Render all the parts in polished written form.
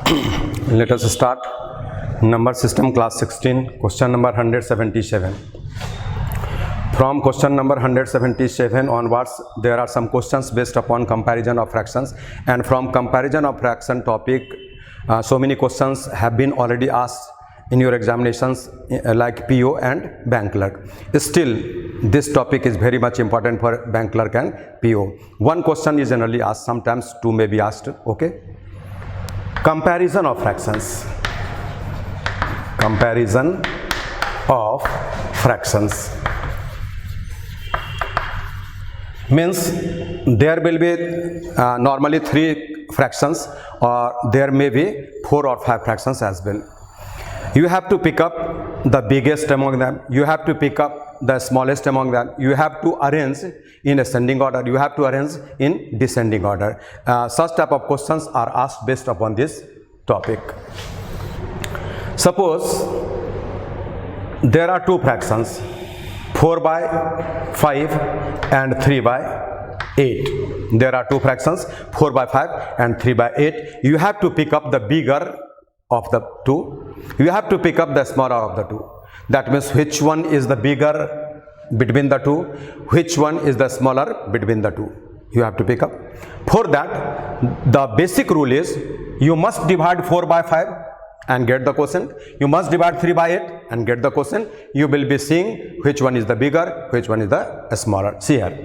Let us start number system class 16 question number 177. From question number 177 onwards there are some questions based upon comparison of fractions, and from comparison of fraction topic so many questions have been already asked in your examinations like PO and bank clerk. Still this topic is very much important for bank clerk and PO. One question is generally asked, sometimes two may be asked. Okay, comparison of fractions. Comparison of fractions means there will be normally 3 fractions, or there may be 4 or 5 fractions as well. You have to pick up the biggest among them, you have to pick up the smallest among them, you have to arrange in ascending order, you have to arrange in descending order. Such type of questions are asked based upon this topic. Suppose there are 2 fractions, 4 by 5 and 3 by 8. There are 2 fractions, 4 by 5 and 3 by 8. You have to pick up the bigger of the 2. You have to pick up the smaller of the 2. That means which one is the bigger between the 2, which one is the smaller between the 2. You have to pick up. For that, the basic rule is you must divide 4 by 5 and get the quotient. You must divide 3 by 8 and get the quotient. You will be seeing which one is the bigger, which one is the smaller. See here.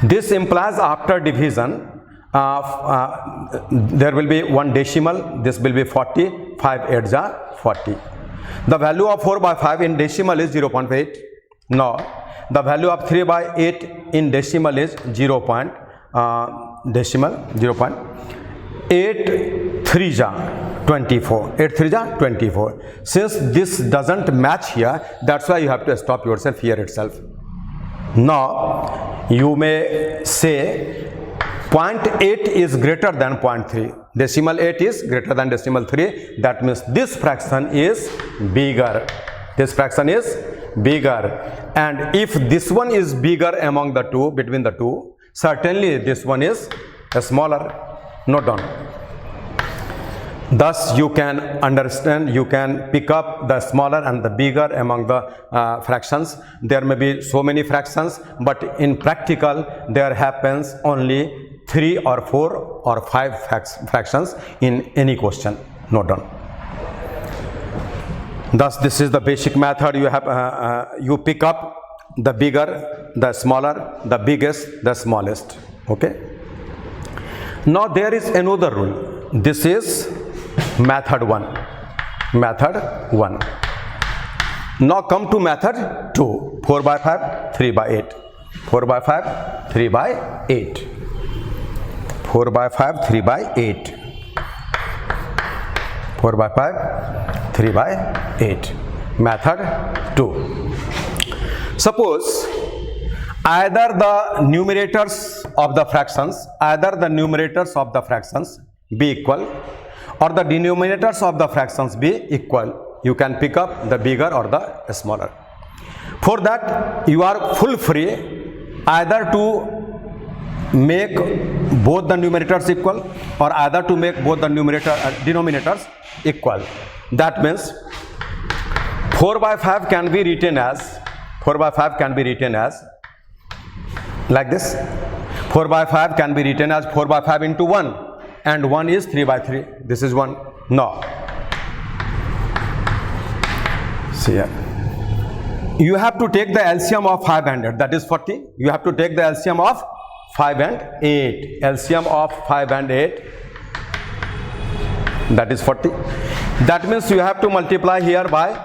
This implies after division, there will be one decimal. This will be 40. 5 8s are 40. The value of 4 by 5 in decimal is 0.8. Now, the value of 3 by 8 in decimal is 0.8 3s are 24. 8 3s are 24. Since this doesn't match here, that's why you have to stop yourself here itself. Now, you may say 0.8 is greater than 0.3. Decimal 8 is greater than decimal 3. That means this fraction is bigger. This fraction is bigger. And if this one is bigger among the 2, between the 2, certainly this one is smaller. Note down. Thus you can understand, you can pick up the smaller and the bigger among the fractions. There may be so many fractions, but in practical there happens only 3 or 4 or 5 fractions in any question. Note down. Thus this is the basic method. You have you pick up the bigger, the smaller, the biggest, the smallest. Okay. Now there is another rule. This is method 1. Method 1. Now come to method 2. 4 by 5, 3 by 8. 4 by 5, 3 by 8. 4 by 5, 3 by 8. 4 by 5, 3 by 8. Method 2. Suppose either the numerators of the fractions, be equal, or the denominators of the fractions be equal. You can pick up the bigger or the smaller. For that, you are full free either to make both the numerators equal, or either to make both the denominators equal. That means 4 by 5 can be written as like this. 4 by 5 can be written as 4 by 5 into 1, and 1 is 3 by 3. This is 1. Now, see here. You have to take the LCM of 5 and 8, that is 40. You have to take the LCM of 5 and 8. LCM of 5 and 8, that is 40. That means you have to multiply here by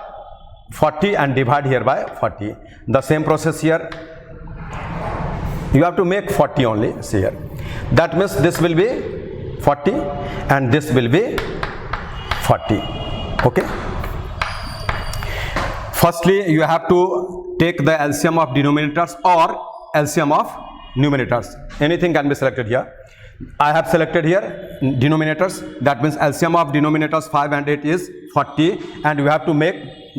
40 and divide here by 40. The same process here. You have to make 40 only. See here. That means this will be 40 and this will be 40. Okay. Firstly, you have to take the LCM of denominators or LCM of numerators. Anything can be selected here. I have selected here denominators. That means LCM of denominators 5 and 8 is 40, and you have to make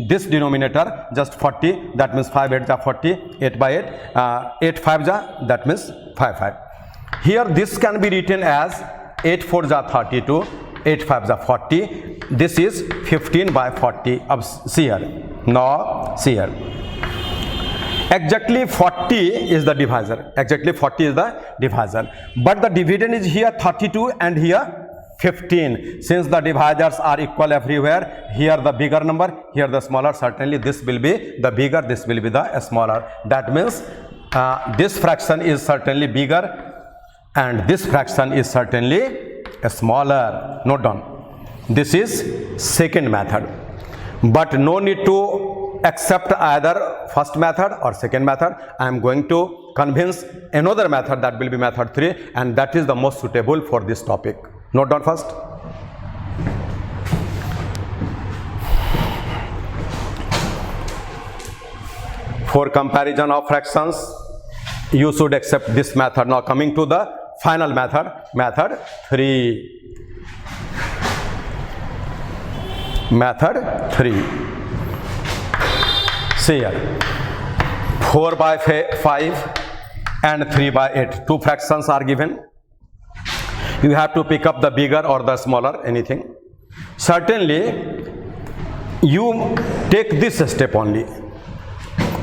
this denominator just 40. That means 5 8 are 40, 8 by 8, 8 5 are, that means 5 5. Here this can be written as 8 4 are 32, 8 5 is 40. This is 15 by 40. अब see here. Now see here. Exactly 40 is the divisor. Exactly 40 is the divisor. But the dividend is here 32 and here 15. Since the divisors are equal everywhere, here the bigger number, here the smaller, certainly this will be the bigger, this will be the smaller. That means this fraction is certainly bigger and this fraction is certainly smaller. Note down. This is second method. But no need to accept either first method or second method. I am going to convince another method, that will be method 3, and that is the most suitable for this topic. Note down first. For comparison of fractions, you should accept this method. Now coming to the final method, method 3. Method 3. See here, 4 by 5 and 3 by 8. Two fractions are given. You have to pick up the bigger or the smaller, anything. Certainly, you take this step only.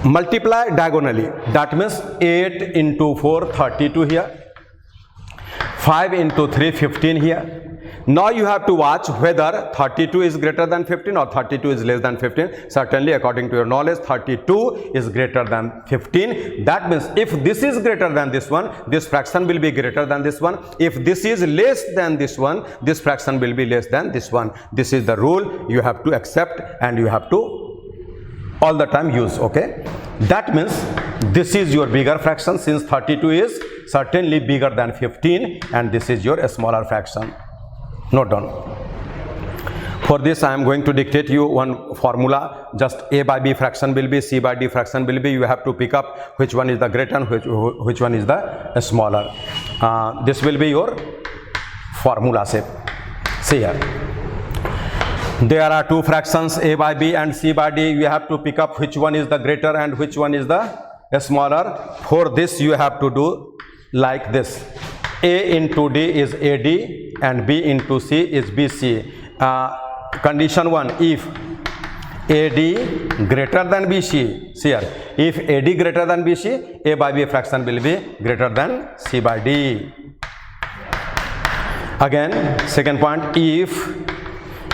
Multiply diagonally. That means 8 into 4, 32 here. 5 into 3, 15 here. Now you have to watch whether 32 is greater than 15 or 32 is less than 15. Certainly, according to your knowledge, 32 is greater than 15. That means if this is greater than this one, this fraction will be greater than this one. If this is less than this one, this fraction will be less than this one. This is the rule you have to accept and you have to all the time use. Okay, that means this is your bigger fraction, since 32 is certainly bigger than 15, and this is your smaller fraction. Note down. For this I am going to dictate you one formula. Just A by B fraction will be, C by D fraction will be. You have to pick up which one is the greater and which one is the smaller. This will be your formula shape. See here. There are two fractions, A by B and C by D. You have to pick up which one is the greater and which one is the smaller. For this you have to do like this. A into D is AD and B into C is BC. Condition 1, if AD greater than BC, see here, if AD greater than BC, A by B fraction will be greater than C by D. Again, second point, if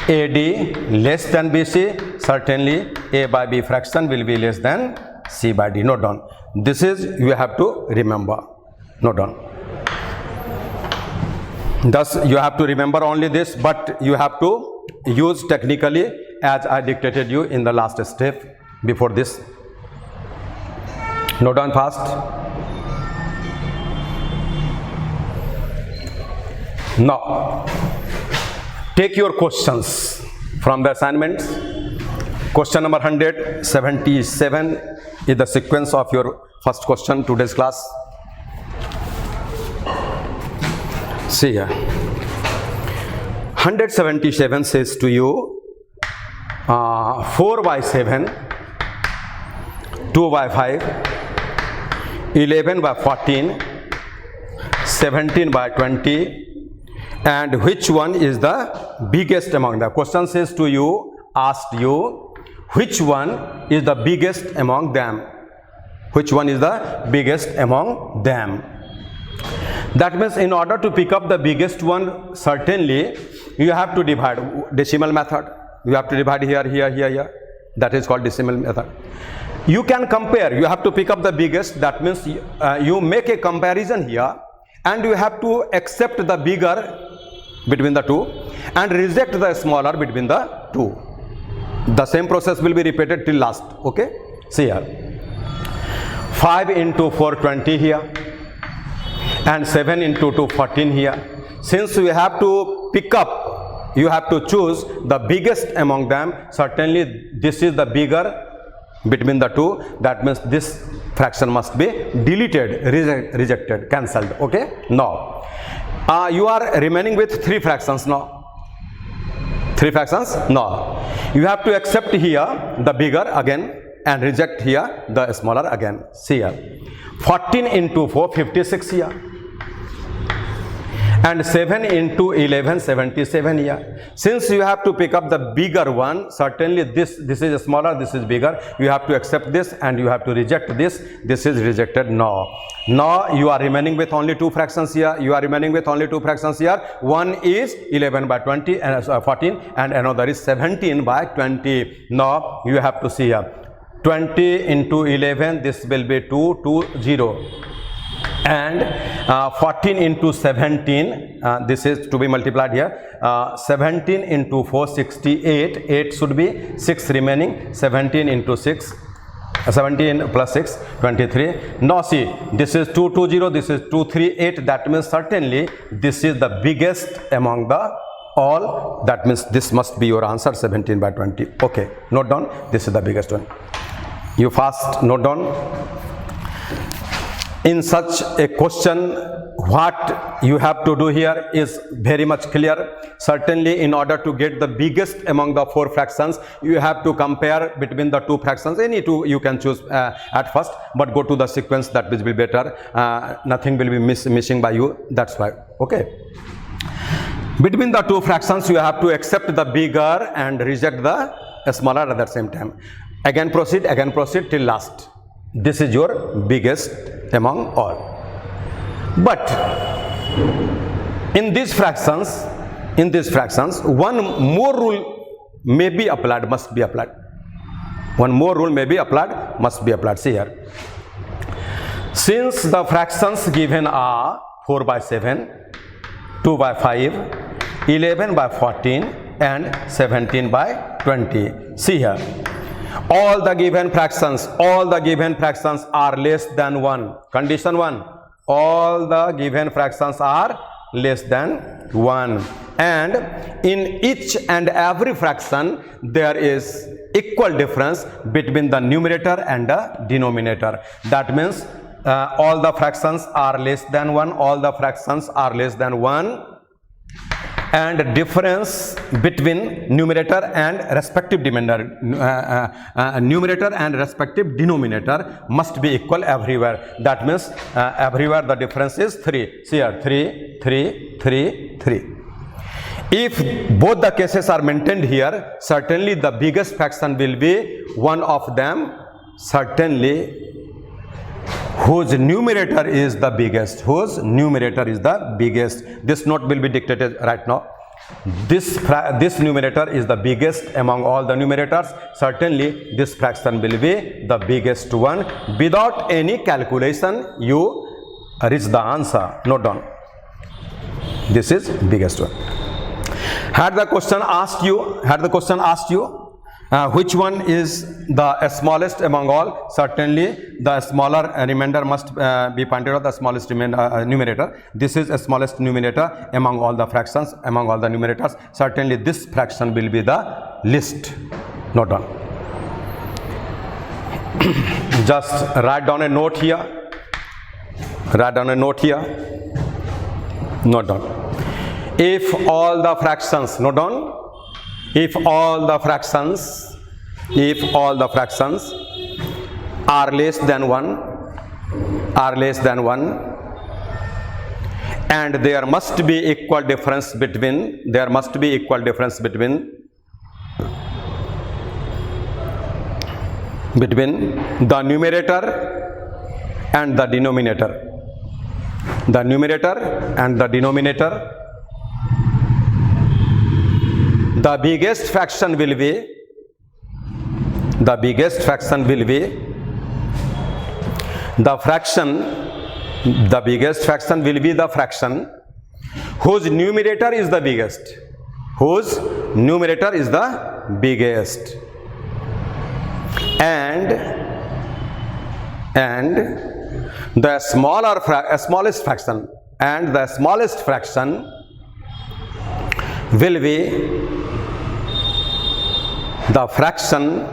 AD less than BC, certainly A by B fraction will be less than C by D. Note down. This is you have to remember. Note down. Thus, you have to remember only this, but you have to use technically as I dictated you in the last step before this. Note down fast. Now, take your questions from the assignments. Question number 177 is the sequence of your first question today's class. See here. 177 says to you 4 by 7, 2 by 5, 11 by 14, 17 by 20, and which one is the biggest among them? Question says to you, asked you, which one is the biggest among them? Which one is the biggest among them? That means in order to pick up the biggest one, certainly you have to divide. Decimal method. You have to divide here, here, here, here. That is called decimal method. You can compare. You have to pick up the biggest. That means you make a comparison here, and you have to accept the bigger between the two and reject the smaller between the two. The same process will be repeated till last. Okay. See here. 5 into 4, 20 here. And 7 into 2, 14 here. Since you have to pick up, you have to choose the biggest among them. Certainly this is the bigger between the two. That means this fraction must be deleted, rejected, cancelled. Okay. Now, you are remaining with 3 fractions now. 3 fractions? No. You have to accept here the bigger again and reject here the smaller again. See here. 14 into 4, 56 here. and 7 into 11, 77 here. Since you have to pick up the bigger one, certainly this is smaller, this is bigger, you have to accept this and you have to reject this. This is rejected. Now you are remaining with only two fractions here. One is 11 by 20 and 14 and another is 17 by 20. Now you have to see here, 20 into 11, this will be 220, and 14 into 17, this is to be multiplied here, 17 into 4, 68, 8 should be 6 remaining, 17 into 6, 17 plus 6, 23. Now see, this is 220, this is 238, that means certainly this is the biggest among the all, that means this must be your answer, 17 by 20. Okay, note down, this is the biggest one. You fast note down. In such a question, what you have to do here is very much clear. Certainly, in order to get the biggest among the four fractions, you have to compare between the two fractions. Any two you can choose at first, but go to the sequence, that will be better. Nothing will be missing by you, that's why. Okay. Between the two fractions, you have to accept the bigger and reject the smaller at the same time. Again proceed till last. This is your biggest among all. But in these fractions, one more rule may be applied, must be applied. One more rule may be applied, must be applied. See here. Since the fractions given are 4 by 7, 2 by 5, 11 by 14 and 17 by 20. See here. All the given fractions are less than 1. Condition 1. All the given fractions are less than 1. And in each and every fraction, there is equal difference between the numerator and the denominator. That means all the fractions are less than 1. All the fractions are less than 1. And difference between numerator and respective denominator, must be equal everywhere. That means everywhere the difference is 3. See here, 3, 3, 3, 3. If both the cases are maintained here, certainly the biggest fraction will be one of them, certainly whose numerator is the biggest. This note will be dictated right now. This numerator is the biggest among all the numerators. Certainly this fraction will be the biggest one. Without any calculation, you reach the answer. Note down. This is biggest one. Had the question asked you, which one is the smallest among all? Certainly the smaller remainder must be pointed out, the smallest numerator. This is the smallest numerator among all the fractions, among all the numerators. Certainly this fraction will be the least. Note down. Just write down a note here. Note down. If all the fractions, note down. If all the fractions are less than 1, and there must be equal difference between the numerator and the denominator. The biggest fraction will be the fraction whose numerator is the biggest. And the smallest fraction will be the fraction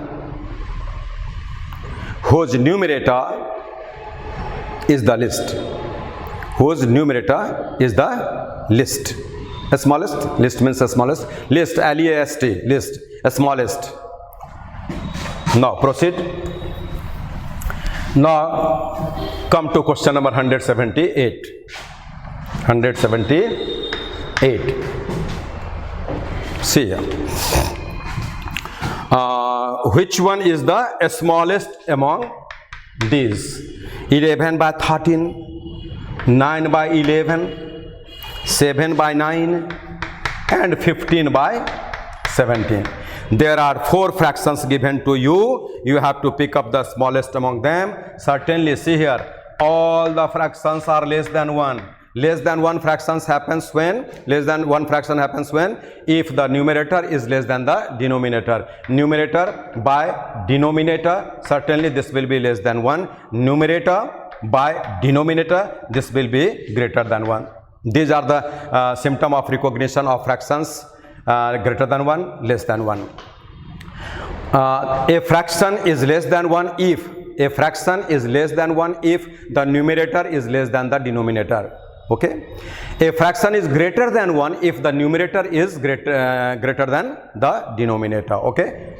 whose numerator is the least. Smallest, least means smallest. Least, L-E-A-S-T, least, smallest. Now proceed. Now come to question number 178. 178. See here. Which one is the smallest among these? 11 by 13, 9 by 11, 7 by 9, and 15 by 17. There are 4 fractions given to you. You have to pick up the smallest among them. Certainly, see here, all the fractions are less than 1. Less than 1 fractions happens when? Less than 1 fraction happens when? If the numerator is less than the denominator. Numerator by denominator, certainly this will be less than 1. Numerator by denominator, this will be greater than 1. These are the symptom of recognition of fractions greater than 1, less than 1. A fraction is less than 1 if the numerator is less than the denominator. Okay. A fraction is greater than 1 if the numerator is greater than the denominator. Okay.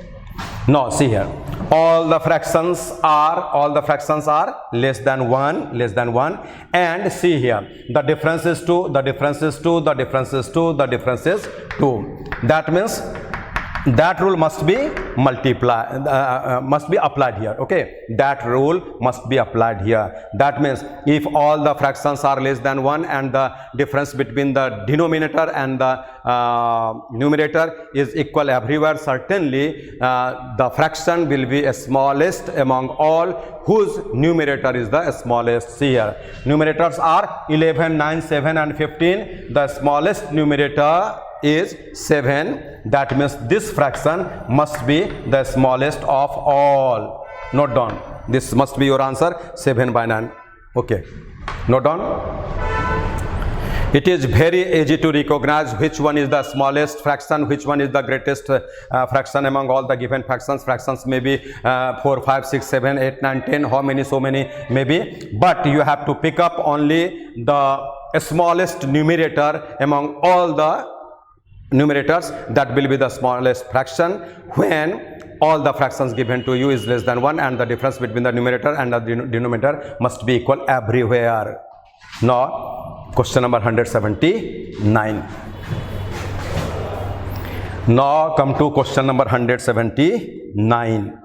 Now see here, all the fractions are less than 1, and see here, the difference is 2, the difference is 2, the difference is 2, the difference is 2. That means that rule must be applied here. Okay, that rule must be applied here. That means if all the fractions are less than 1 and the difference between the denominator and the numerator is equal everywhere, certainly the fraction will be smallest among all whose numerator is the smallest. See here, numerators are 11, 9, 7 and 15. The smallest numerator is 7. That means this fraction must be the smallest of all. Note down, this must be your answer, 7 by 9. Okay, note down. It is very easy to recognize which one is the smallest fraction, which one is the greatest fraction among all the given fractions. Fractions may be 4, 5, 6, 7, 8, 9, 10, how many, so many maybe, but you have to pick up only the smallest numerator among all the numerators. That will be the smallest fraction when all the fractions given to you is less than 1 and the difference between the numerator and the denominator must be equal everywhere. Now question number 179. Now come to question number 179.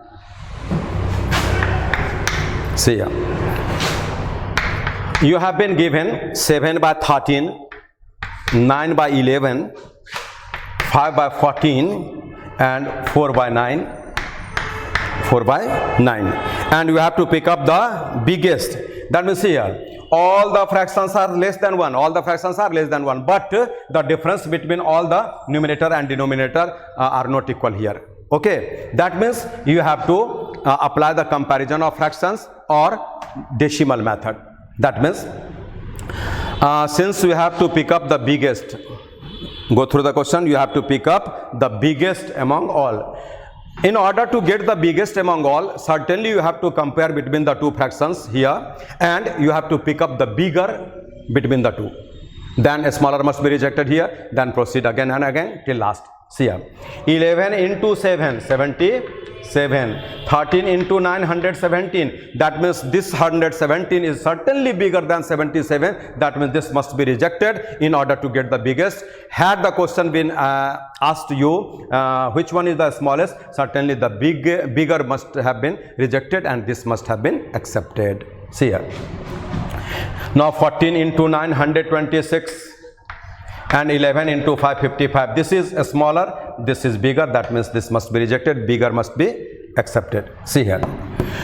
See here, you have been given 7 by 13, 9 by 11, 5 by 14 and 4 by 9, and you have to pick up the biggest. That means here, all the fractions are less than 1, but the difference between all the numerator and denominator are not equal here. Okay, that means you have to apply the comparison of fractions or decimal method. That means since you have to pick up the biggest, go through the question, you have to pick up the biggest among all. In order to get the biggest among all, certainly you have to compare between the two fractions here, and you have to pick up the bigger between the two. Then a smaller must be rejected here, then proceed again and again till last. See here, 11 into 7, 77, 13 into 9, 117. That means this 117 is certainly bigger than 77. That means this must be rejected in order to get the biggest. Had the question been asked you which one is the smallest, certainly the bigger must have been rejected and this must have been accepted. See here, now 14 into 9, 126. And 11 into 555. This is a smaller, this is bigger. That means this must be rejected, bigger must be accepted. See here,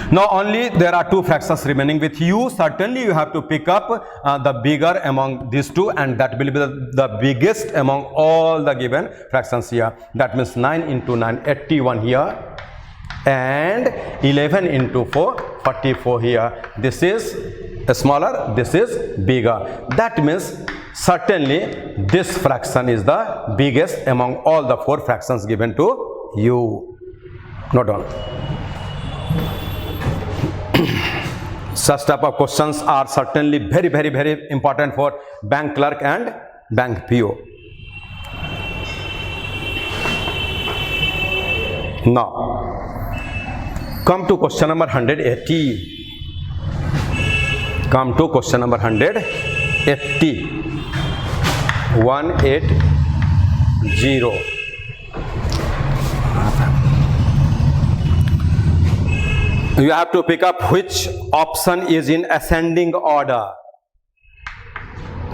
now only there are two fractions remaining with you. Certainly you have to pick up the bigger among these two, and that will be the biggest among all the given fractions here. That means 9 into 9, 81 here, and 11 into 4, 44 here. This is smaller, this is bigger. That means certainly this fraction is the biggest among all the 4 fractions given to you. Note down. Such type of questions are certainly very, very, very important for bank clerk and bank PO. Now come to question number 180. Come to question number 180. 180. You have to pick up which option is in ascending order.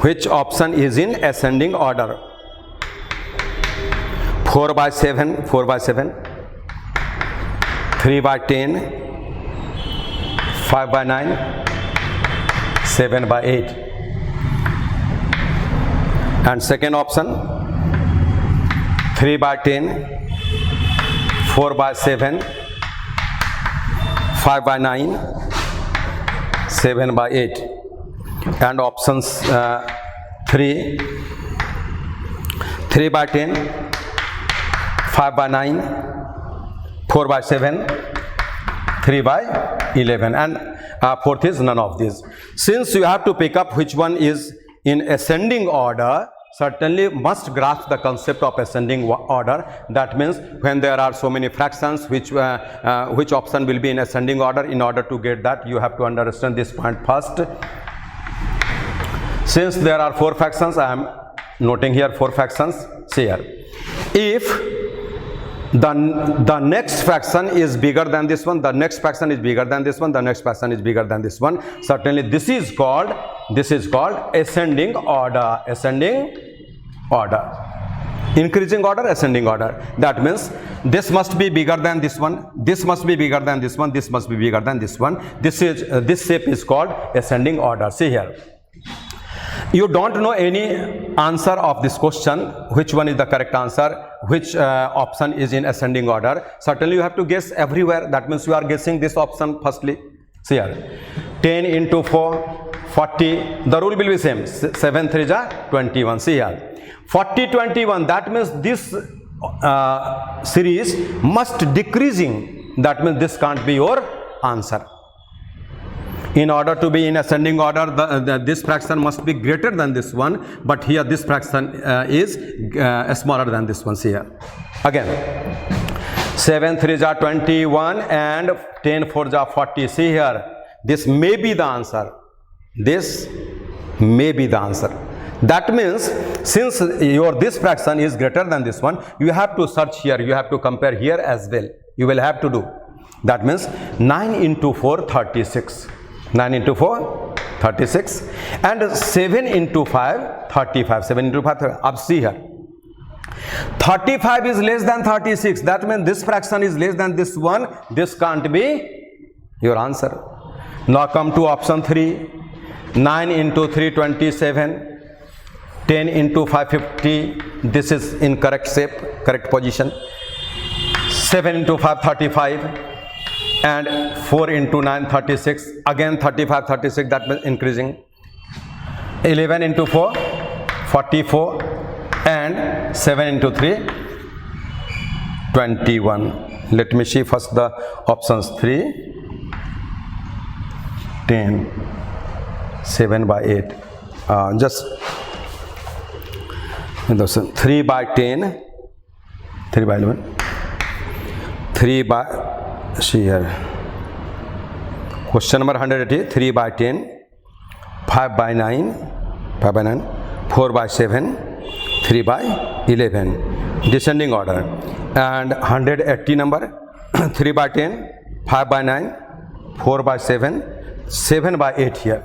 Which option is in ascending order? 4 by 7, 4 by 7, 3 by 10, 5 by 9, 7 by 8. And second option, 3 by 10, 4 by 7, 5 by 9, 7 by 8. And options 3 by 10, 5 by 9, 4 by 7, 3 by 11, and fourth is none of these. Since you have to pick up which one is in ascending order, certainly must grasp the concept of ascending order. That means when there are so many fractions, which option will be in ascending order. In order to get that, you have to understand this point first. Since there are 4 fractions, I am noting here 4 fractions. See here, if the next fraction is bigger than this one, the next fraction is bigger than this one, the next fraction is bigger than this one, certainly this is called ascending order. Ascending order, increasing order, ascending order. That means this must be bigger than this one, this must be bigger than this one, this must be bigger than this one. This shape is called ascending order. See here, you don't know any answer of this question, which one is the correct answer, which option is in ascending order. Certainly you have to guess everywhere. That means you are guessing this option firstly. See here, 10 into 4, 40. The rule will be same. 7 3 is 21. See here, 40 21. That means this series must decreasing. That means this can't be your answer. In order to be in ascending order, this fraction must be greater than this one, but here this fraction is smaller than this one. See here, again 7 3 is 21 and 10 4 is 40. See here, this may be the answer. This may be the answer. That means since this fraction is greater than this one, you have to search here, you have to compare here as well. You will have to do. That means 9 into 4 36. 9 into 4 36, and 7 into 5 35. 7 into 5 30. Up, see here, 35 is less than 36. That means this fraction is less than this one. This can't be your answer. Now come to option 3. 9 into 3 27, 10 into 5 50. This is in correct shape, correct position. 7 into 5 35. And 4 into 9 36, again 35 36, that means increasing. 11 into 4 44, and 7 into 3 21. Let me see first the options. 3 10 7 by 8, just 3 by 10, 3 by 11, 3 by, see here, question number 180, 3 by 10, 5 by 9, 4 by 7, 3 by 11, descending order. And 180 number, 3 by 10, 5 by 9, 4 by 7, 7 by 8 here,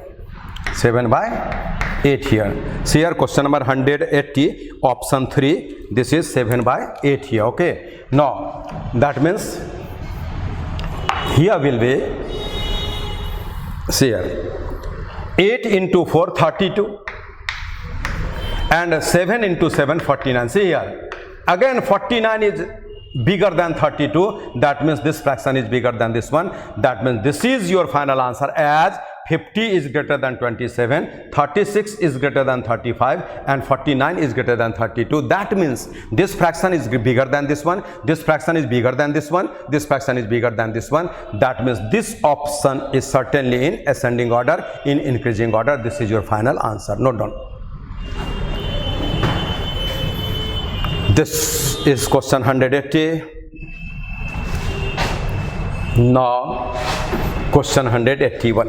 7 by 8 here. See here, question number 180, option 3, this is 7 by 8 here. Okay, now that means here will be, see here, 8 into 4 32, and 7 into 7 49. See here, again 49 is bigger than 32. That means this fraction is bigger than this one. That means this is your final answer, as 50 is greater than 27, 36 is greater than 35, and 49 is greater than 32. That means this fraction is bigger than this one, this fraction is bigger than this one, this fraction is bigger than this one. That means this option is certainly in ascending order, in increasing order. This is your final answer. Note down. This is question 180. Now question 181.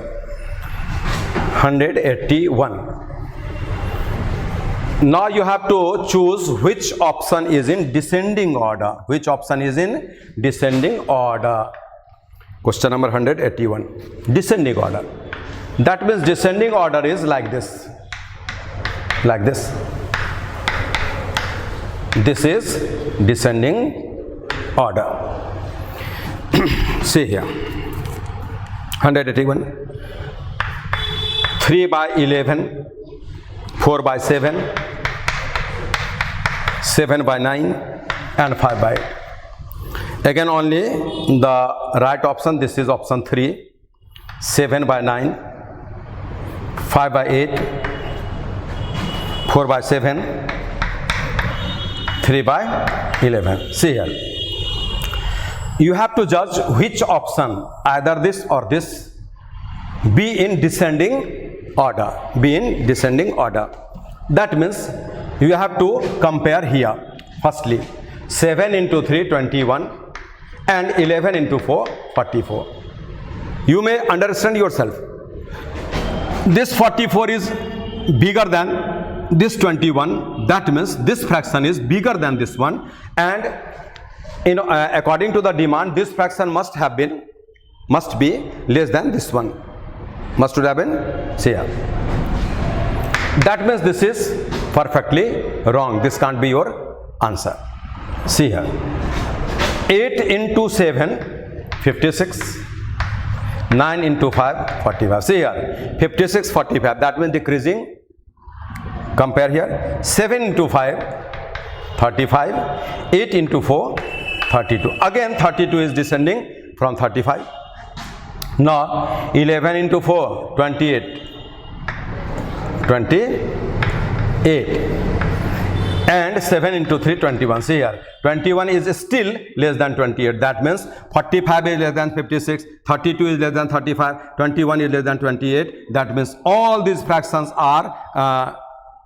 Now you have to choose which option is in descending order. Which option is in descending order? Question number 181. Descending order. That means descending order is like this. Like this. This is descending order. See here. 181. 3 by 11. 4 by 7, 7 by 9 and 5 by 8. Again only the right option, this is option 3, 7 by 9, 5 by 8, 4 by 7, 3 by 11. See here. You have to judge which option, either this or this, be in descending order. Be in descending order. That means you have to compare here. Firstly, 7 into 3, 21 and 11 into 4, 44. You may understand yourself. This 44 is bigger than this 21. That means this fraction is bigger than this one, and according to the demand, this fraction must be less than this one. Must have been, see here. That means this is perfectly wrong. This can't be your answer. See here. 8 into 7, 56. 9 into 5, 45. See here. 56, 45. That means decreasing. Compare here. 7 into 5, 35. 8 into 4, 32. Again 32 is descending from 35. Now 11 into 4, 28. 28. And 7 into 3, 21. See here. 21 is still less than 28. That means 45 is less than 56, 32 is less than 35, 21 is less than 28. That means all these fractions are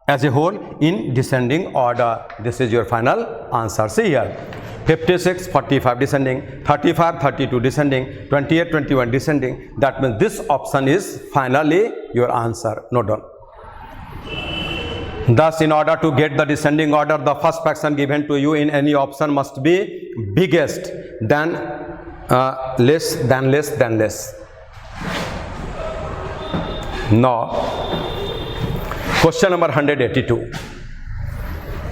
as a whole in descending order. This is your final answer. See here. 56, 45 descending, 35, 32 descending, 28, 21 descending. That means this option is finally your answer. Note down. Thus, in order to get the descending order, the first fraction given to you in any option must be biggest than less than less than less. Now, question number 182.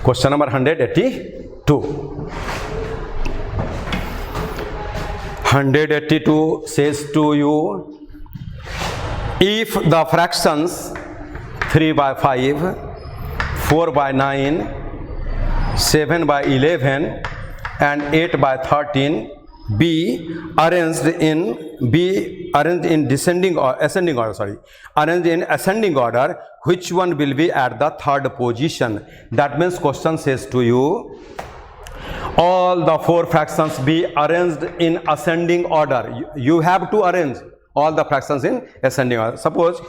Question number 182. 182 says to you, if the fractions 3 by 5, 4 by 9, 7 by 11 and 8 by 13 be arranged in descending or ascending order, arranged in ascending order, which one will be at the third position? That means question says to you, all the 4 fractions be arranged in ascending order. You have to arrange all the fractions in ascending order. Suppose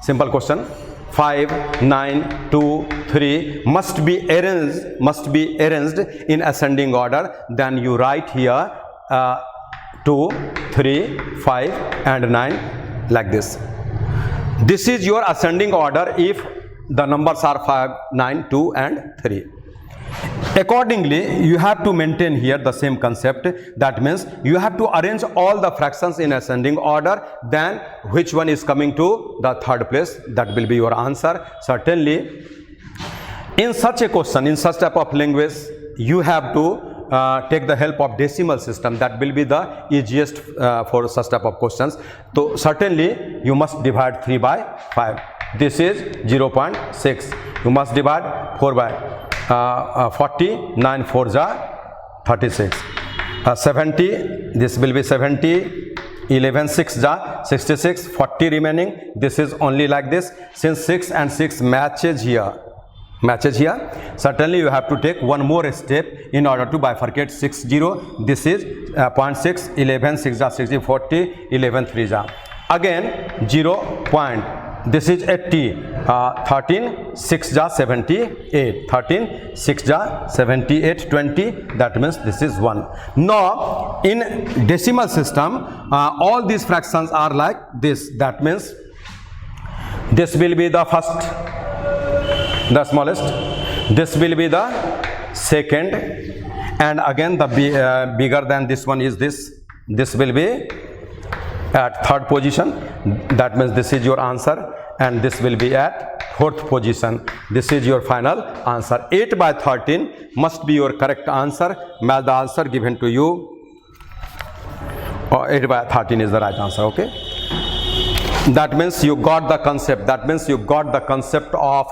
simple question, 5, 9, 2, 3 must be arranged in ascending order. Then you write here 2, 3, 5 and 9 like this. This is your ascending order if the numbers are 5, 9, 2 and 3. Accordingly, you have to maintain here the same concept. That means you have to arrange all the fractions in ascending order. Then which one is coming to the third place? That will be your answer. Certainly, in such a question, in such type of language, you have to take the help of decimal system. That will be the easiest for such type of questions. So certainly, you must divide 3 by 5. This is 0.6. You must divide 4 by 40, 9 4 ja 36, 70, this will be 70, 11 6 ja 66, 40 remaining. This is only like this. Since 6 and 6 matches here, certainly you have to take one more step in order to bifurcate 6 0. This is 0.6, 11 6 ja 60, 40, 11 3 ja. Again 0 point. This is 80, 13 6 ja 78, 13 6 ja 78, 20. That means this is 1. Now in decimal system, all these fractions are like this. That means this will be the first the smallest. This will be the second, and again the bigger than this one is this. This will be at third position. That means this is your answer, and this will be at fourth position. This is your final answer. 8 by 13 must be your correct answer. The answer given to you, 8 by 13 is the right answer. Okay, that means you got the concept. That means you got the concept of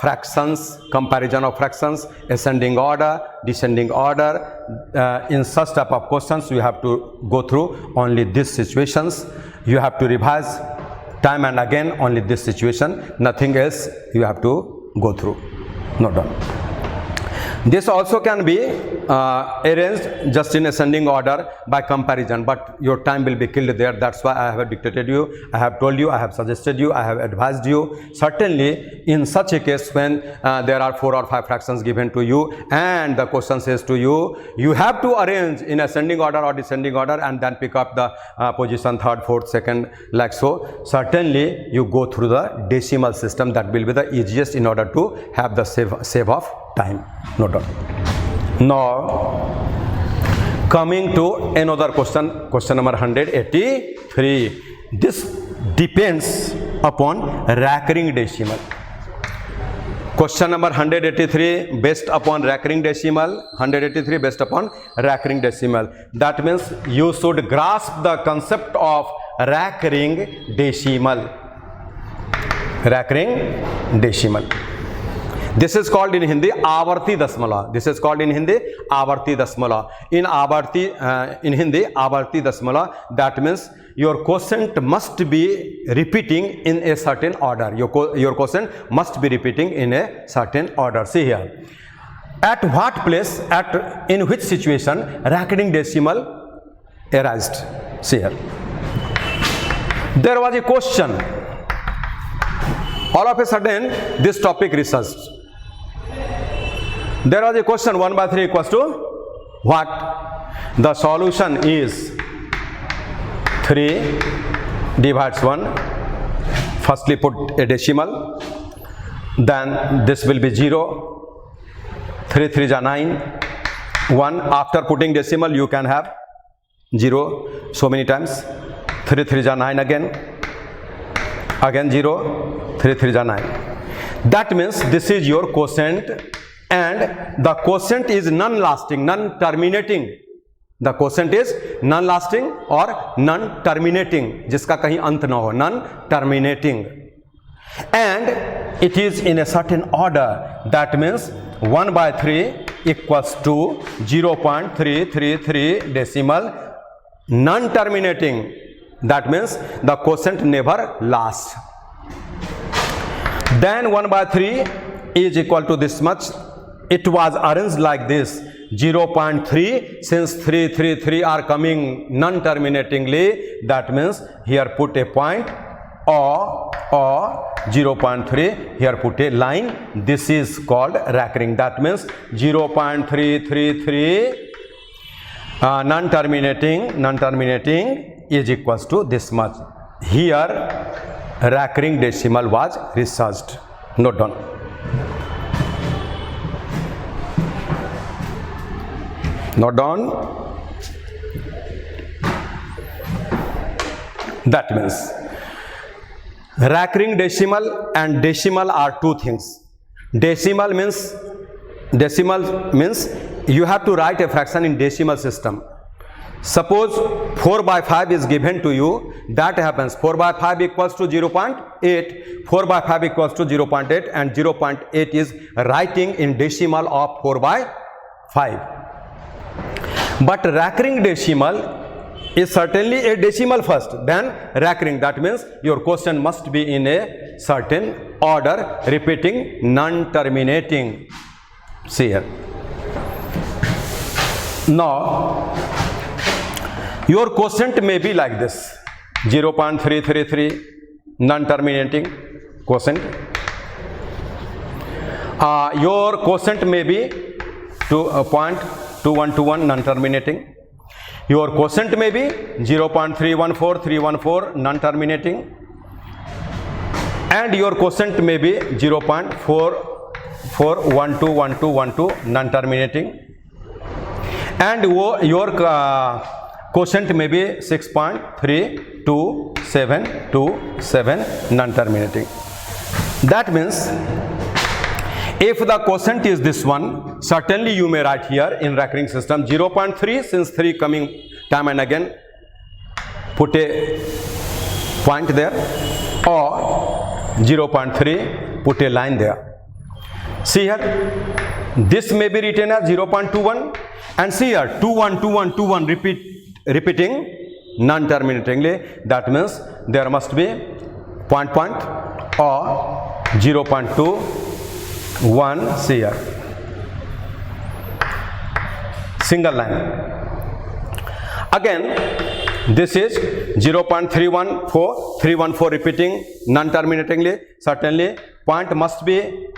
fractions, comparison of fractions, ascending order, descending order. In such type of questions you have to go through only these situations. You have to revise time and again only this situation, nothing else you have to go through. Note down. This also can be arranged just in ascending order by comparison, but your time will be killed there. That's why I have dictated you, I have told you, I have suggested you, I have advised you. Certainly in such a case when there are 4 or 5 fractions given to you and the question says to you, you have to arrange in ascending order or descending order and then pick up the position 3rd, 4th, 2nd, like so. Certainly you go through the decimal system. That will be the easiest in order to have the save of time. Note down. Now coming to another question, question number 183. This depends upon recurring decimal. Question number 183 based upon recurring decimal. 183 based upon recurring decimal. That means you should grasp the concept of recurring decimal. Recurring decimal. This is called in Hindi आवर्ती दशमलव. This is called in Hindi आवर्ती दशमलव. In Hindi आवर्ती दशमलव. That means your quotient must be repeating in a certain order. Your quotient must be repeating in a certain order. See here. At what place, in which situation recurring decimal arised? See here. There was a question. All of a sudden this topic researched. There was a question 1 by 3 equals to what? The solution is 3 divides 1. Firstly put a decimal, then this will be 0. 3 3 is 9. 1 after putting decimal you can have 0 so many times. 3 3 is 9 again 0. 3 3 is 9. That means this is your quotient, and the quotient is non-lasting, non-terminating. The quotient is non-lasting or non-terminating, जिसका कहीं अंत ना हो, non-terminating, and it is in a certain order. That means 1 by 3 equals to 0.333 decimal, non-terminating. That means the quotient never lasts. Then 1 by 3 is equal to this much. It was arranged like this, 0.3. Since 3 3 3 are coming non-terminatingly, that means here put a point or 0.3, here put a line. This is called recurring. That means 0.333 non-terminating is equals to this much. Here recurring decimal was researched. Note down. Note down. That means recurring decimal and decimal are two things. Decimal means you have to write a fraction in decimal system. Suppose 4 by 5 is given to you. That happens 4 by 5 equals to 0.8. 4 by 5 equals to 0.8, and 0.8 is writing in decimal of 4 by 5. But recurring decimal is certainly a decimal first, then recurring. That means your question must be in a certain order, repeating, non-terminating. See here. Now your quotient may be like this, 0.333 non-terminating quotient. Your quotient may be 0.2121 non-terminating. Your quotient may be 0.314 non-terminating. and your quotient may be 0.44121212 non-terminating, and your quotient may be 6.32727 non-terminating. That means if the quotient is this one, certainly you may write here in recurring system 0.3, since 3 coming time and again, put a point there, or 0.3, put a line there. See here, this may be written as 0.21, and see here 212121 repeating non-terminatingly. That means there must be point or 0.21. see here, single line. Again, this is 0.314 repeating non-terminatingly. Certainly point must be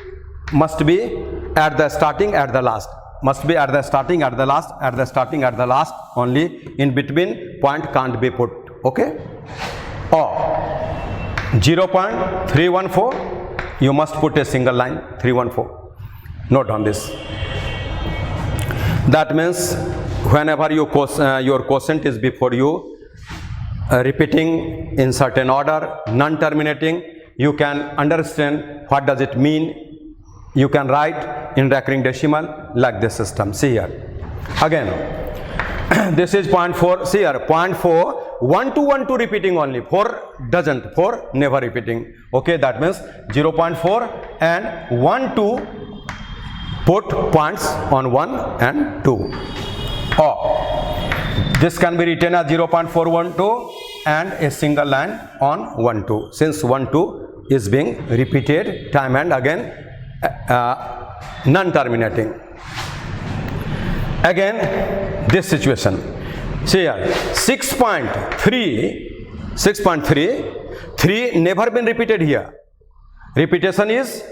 at the starting, at the last. Must be at the starting, at the last, at the starting, at the last only. In between, point can't be put. Okay? Or 0.314, you must put a single line, 314. Note on this. That means whenever your quotient is before you, repeating in certain order, non-terminating, you can understand what does it mean. You can write in recurring decimal like this system. See here. Again, this is 0.4. See here, 0.4, 1212 repeating only. 4 doesn't. 4 never repeating. Okay, that means 0.4 and 12 put points on 1 and 2. Or this can be written as 0.412 and a single line on 12, since 12 is being repeated time and again, non-terminating. Again, this situation. See here, 6.3 never been repeated here. Repetition is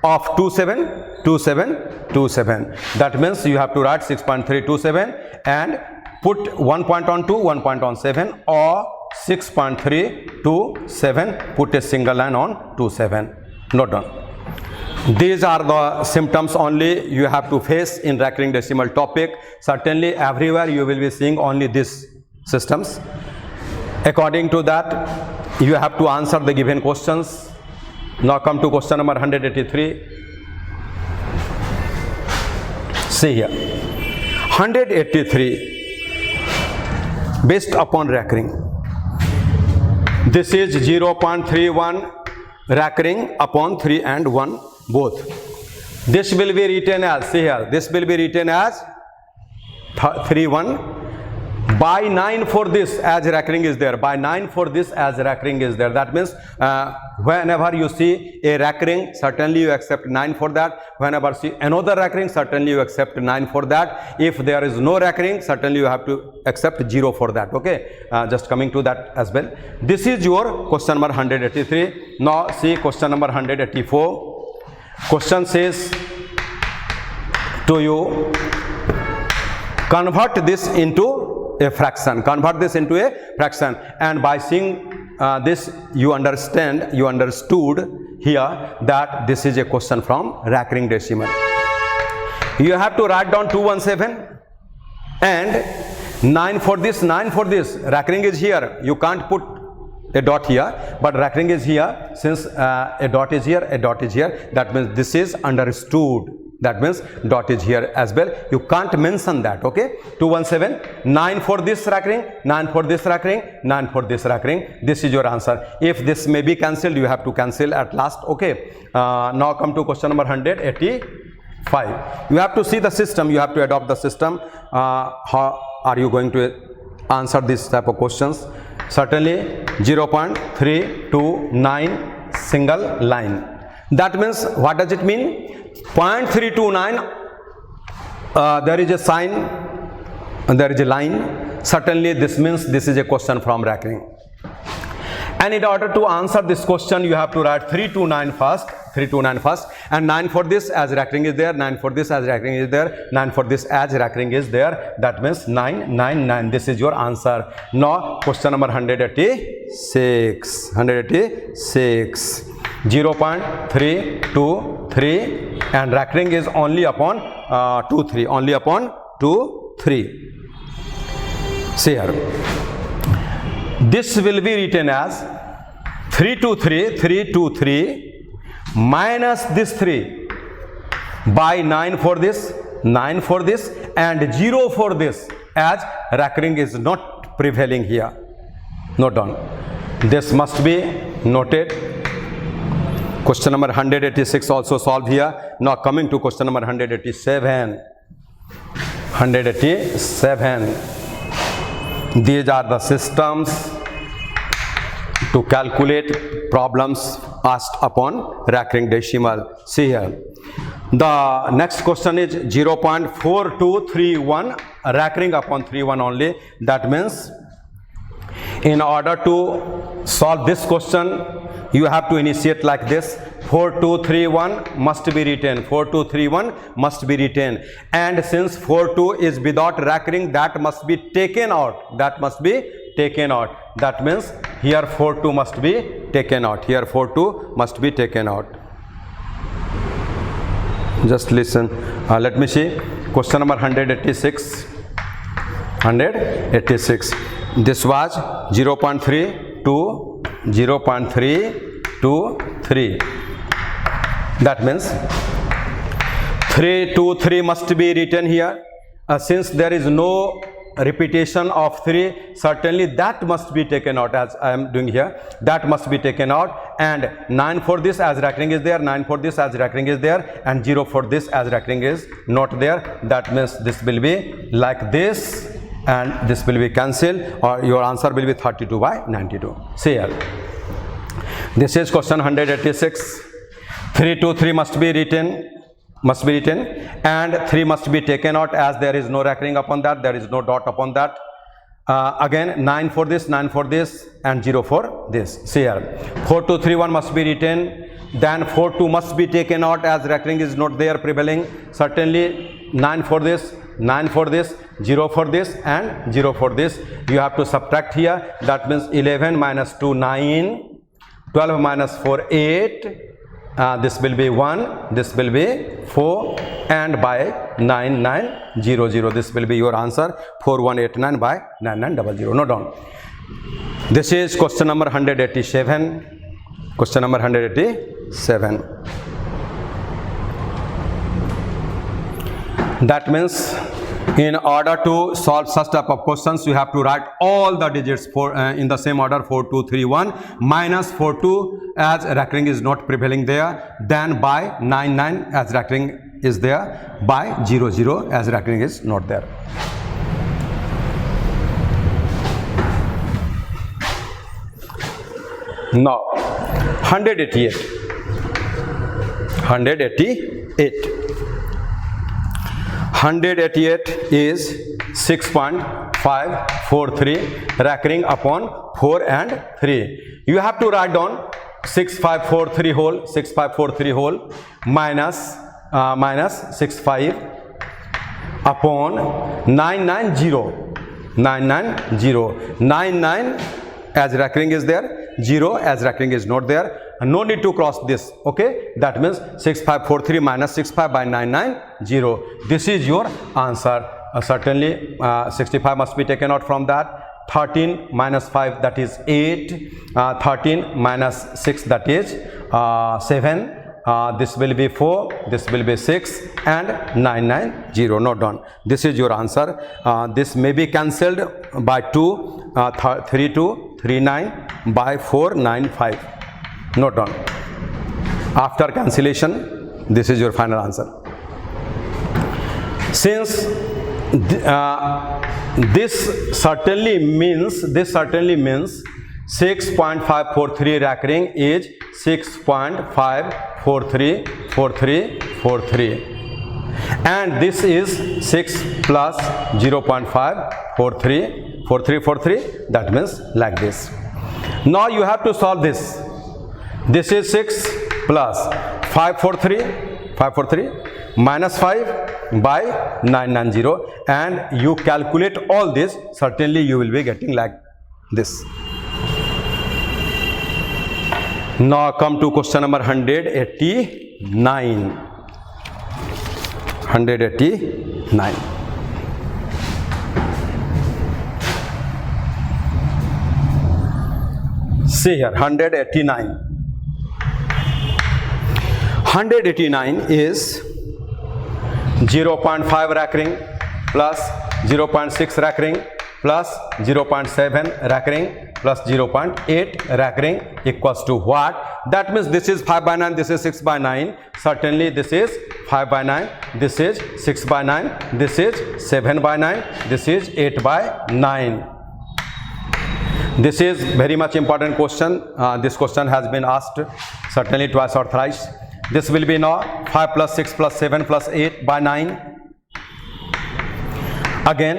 of 272727. That means you have to write 6.327 and put 1 point on 2, 1 point on 7, or 6.327, put a single line on 27. Note down. These are the symptoms only you have to face in recurring decimal topic. Certainly everywhere you will be seeing only these systems. According to that, you have to answer the given questions. Now come to question number 183. See here, 183, based upon recurring. This is 0.31 recurring upon 3 and 1 both. This will be written as, see here, this will be written as 3.1 by 9 for this as recurring is there, by 9 for this as recurring is there. That means whenever you see a recurring, certainly you accept 9 for that. Whenever you see another recurring, certainly you accept 9 for that. If there is no recurring, certainly you have to accept 0 for that. Okay, just coming to that as well. This is your question number 183. Now see question number 184. Question says to you, convert this into a fraction. Convert this into a fraction. And by seeing this, you understood here that this is a question from recurring decimal. You have to write down 217 and 9 for this, 9 for this. Recurring is here. You can't put a dot here, but recurring is here. Since a dot is here, a dot is here, that means this is understood. That means dot is here as well. You can't mention that. Okay, 217, 9 for this recurring, 9 for this recurring, 9 for this recurring. This is your answer. If this may be cancelled, you have to cancel at last. Okay, now come to question number 185. You have to see the system. You have to adopt the system. How are you going to answer this type of questions? Certainly 0.329 single line. That means what does it mean? 0.329, there is a sign and there is a line. Certainly this means this is a question from recurring. And in order to answer this question, you have to write 329 first, 329 first, and 9 for this as recurring is there, 9 for this as recurring is there, 9 for this as recurring is there. That means 999. This is your answer. Now question number 186. 0.323 and recurring is only upon 2 3, only upon 2 3. See here, this will be written as 323 minus this 3 by 9 for this, 9 for this, and 0 for this, as recurring is not prevailing here. Note down. This must be noted. Question number 186 also solved here. Now coming to question number 187. 187. These are the systems to calculate problems asked upon recurring decimal. See here. The next question is 0.4231 recurring upon 31 only. That means in order to solve this question, you have to initiate like this. 4231 must be written. 4231 must be written. And since 42 is without recurring, that must be taken out. That must be taken out. That means here 42 must be taken out. Here 42 must be taken out. Just listen. Let me see. Question number 186. 186. This was 0.3 to 0.323. That means 323 must be written here. Since there is no repetition of 3, certainly that must be taken out, as I am doing here. That must be taken out, and 9 for this as recurring is there, 9 for this as recurring is there, and 0 for this as recurring is not there. That means this will be like this, and this will be cancelled, or your answer will be 32/92. See here. This is question 186. 323 must be written, and 3 must be taken out, as there is no recurring upon that, there is no dot upon that. Again 9 for this, 9 for this, and 0 for this. See here, 4231 must be written, then 42 must be taken out, as recurring is not there prevailing. Certainly 9 for this, 9 for this, 0 for this, and 0 for this. You have to subtract here. That means 11 minus 2 9, 12 minus 4 8. This will be 1, this will be 4, and by 9900. This will be your answer, 4189 by 9900. Note down. This is question number 187. Question number 187. That means in order to solve such type of questions, you have to write all the digits in the same order. 4231 minus 42 as recurring is not prevailing there, then by 99 as recurring is there, by 00 as recurring is not there. Now 188. 188 is 6.543 recurring upon 4 and 3. You have to write down 6543 whole minus 65 upon 990. 99 as recurring is there, 0 as recurring is not there. No need to cross this. Okay, that means 6543 minus 65 by 990. This is your answer. Certainly 65 must be taken out from that. 13 minus 5, that is 8. 13 minus 6, that is 7. This will be 4, this will be 6, and 990. Note down. This is your answer. This may be cancelled by 2, 3239 by 495. Note down. After cancellation, this is your final answer. Since this certainly means 6.543 recurring is 6.5434343, and this is 6 plus 0.5434343. That means like this. Now you have to solve this. This is 6 plus 543 minus 5 by 990, and you calculate all this. Certainly you will be getting like this. Now come to question number 189. 189. See here, 189. 189 is 0.5 rack ring plus 0.6 rack ring plus 0.7 rack ring plus 0.8 rack ring equals to what? That means this is 5 by 9, this is 6 by 9. Certainly this is 5 by 9, this is 6 by 9, this is 7 by 9, this is 8 by 9. This is very much important question. This question has been asked certainly twice or thrice. This will be now 5 plus 6 plus 7 plus 8 by 9. Again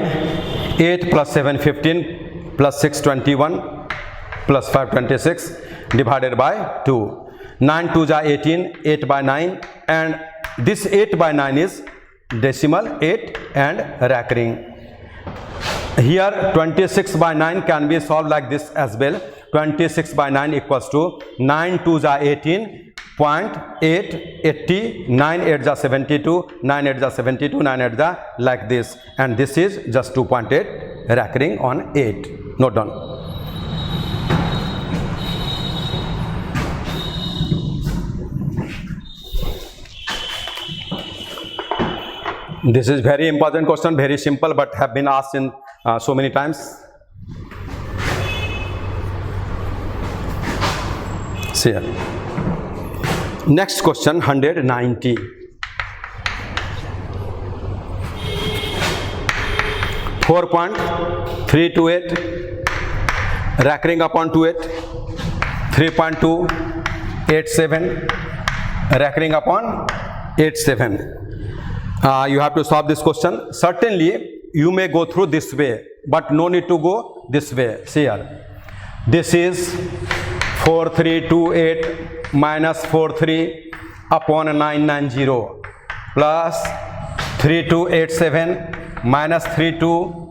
8 plus 7 15 plus 6 21 plus 5 26 divided by 2. 9 2 ja 18, 8 by 9, and this 8 by 9 is decimal 8 and rack ring. Here 26 by 9 can be solved like this as well. 26 by 9 equals to 9 2 ja 18, 0.8 80, 9 8 ja 72, 9 8 ja 72, 9 8 ja like this, and this is just 2.8 rack ring on 8. Note down. This is very important question, very simple, but have been asked in so many times. See here. Next question, 190. 4.328 rack ring upon 28, 3.287 rack ring upon 87. You have to solve this question. Certainly you may go through this way, but no need to go this way. See here, this is 4328 minus 43 upon 990 plus 3287 minus 32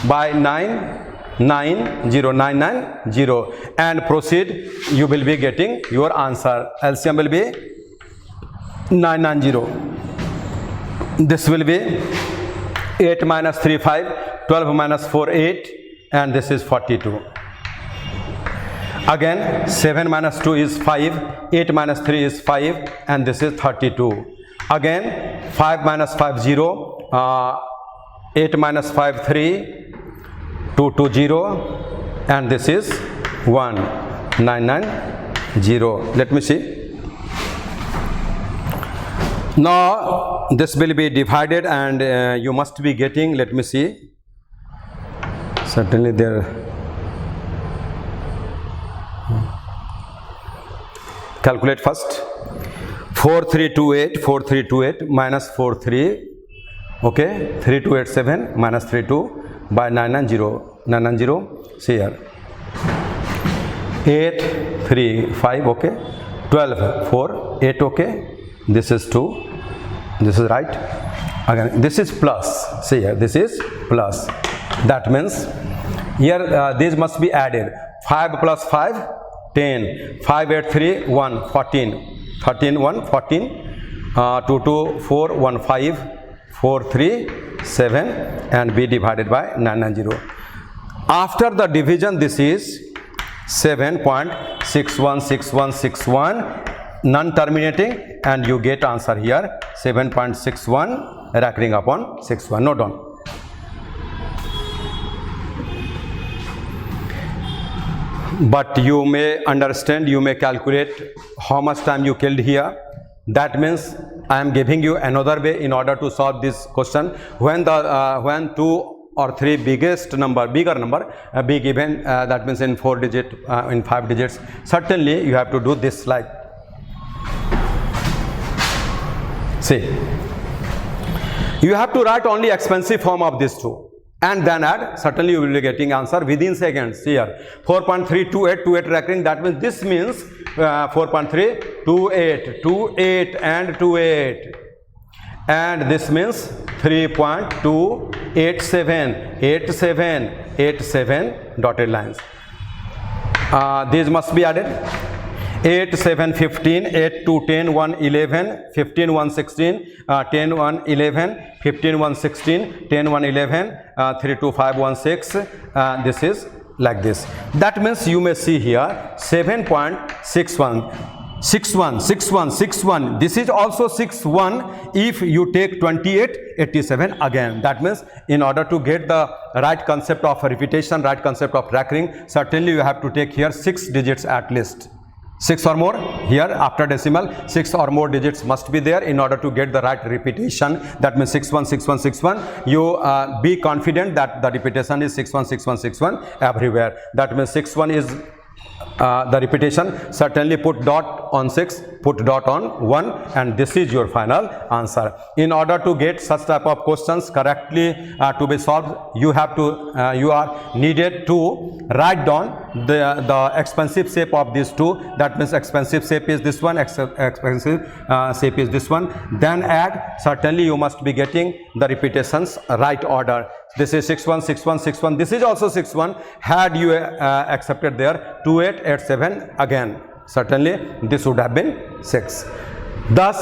by 990, and proceed. You will be getting your answer. LCM will be 990. This will be 8 minus 3 5, 12 minus 4 8, and this is 42. Again 7 minus 2 is 5, 8 minus 3 is 5, and this is 32. Again 5 minus 5 0, 8 minus 5 3, 2 2 0, and this is 1 990. Let me see. Now this will be divided, and you must be getting, let me see, certainly there. Calculate first. 4328 minus 43, okay, 3287 minus 32 by 990. See here, 8 3 5, okay, 12 4 8, okay, this is 2, this is right. Again this is plus. See here, this is plus. That means here these must be added. 5 plus 5 10, 5 8 3 1 14, 13 1 14, 2 2 4 1 5, 4 3 7, and be divided by 990. After the division, this is 7.616161, non-terminating, and you get answer here 7.61 rack ring upon 61. Note down. But you may understand, you may calculate how much time you killed here. That means I am giving you another way in order to solve this question. When 2 or 3 bigger number be given, that means in 4 digit, in 5 digits, certainly you have to do this like. See, you have to write only expensive form of these two, and then add. Certainly you will be getting answer within seconds. Here 4.328 rack ring, that means this means 4.328 and 28, and this means 3.287 dotted lines. These must be added. 8, 7, 15, 8, 2, 10, 1, 11, 15, 1, 16, 10, 1, 11, 15, 1, 16, 10, 1, 11, 3, 2, 5, 1, 6. This is like this. That means you may see here 7.61. 61, 61, 61. This is also 61 if you take 28, 87 again. That means in order to get the right concept of repetition, right concept of recurring, certainly you have to take here 6 digits at least. 6 or more here after decimal, 6 or more digits must be there in order to get the right repetition. That means 61, 61, 61. You be confident that the repetition is 61, 61, 61 everywhere. That means 61 is the repetition. Certainly put dot on 6, put dot on 1, and this is your final answer. In order to get such type of questions correctly to be solved, you have to you are needed to write down the expansive shape of these two. That means expansive shape is this one, expansive shape is this one. Then add, certainly you must be getting the repetitions right order. This is 61, 61, 61. This is also 61. Had you accepted there 2, 8, 8, 7 again, certainly this would have been 6. Thus,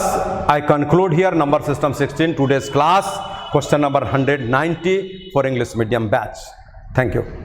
I conclude here number system 16 today's class, question number 190 for English medium batch. Thank you.